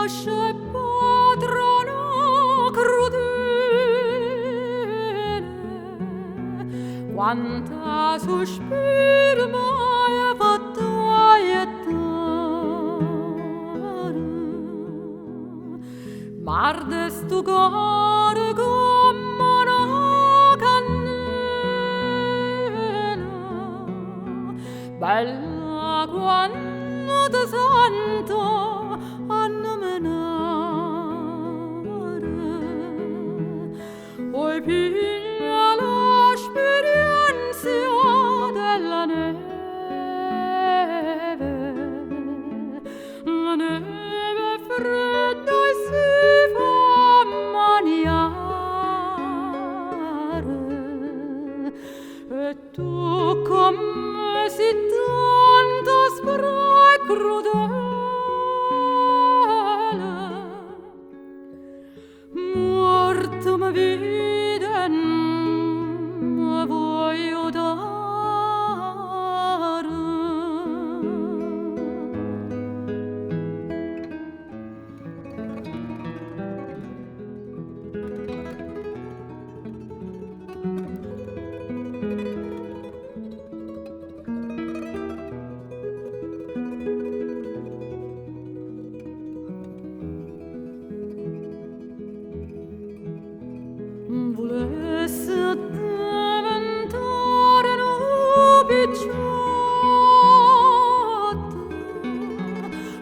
lascia patrona crudele, quanta sospir mai fatto aietare, mardes tu core come una cannella, bella quando ti sento annomenare. Oi piglia l'esperienza della neve, la neve fredda e si fa maniare, e tu come si tanto sprai crudele, morto mi viden, mi voglio dare. Volesse diventare nubicciata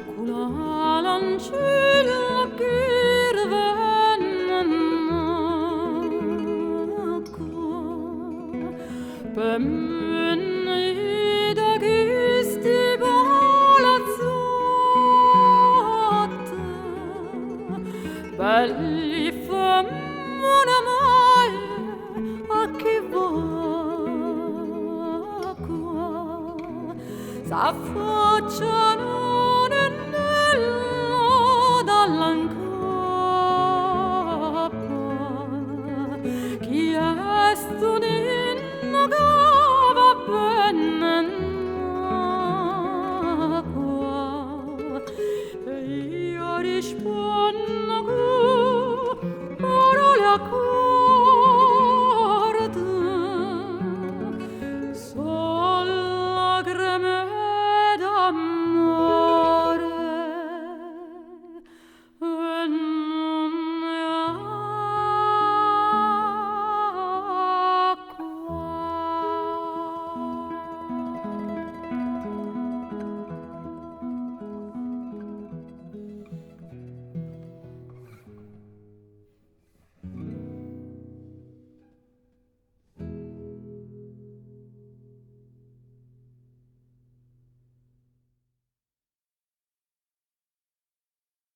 con la lancella che rivennaca per me da chi stipalazzata belli femmina mai a chi va qua s'affacciano nell'ello dall'ancappa chi è sto ninno che va bene qua e io rispondo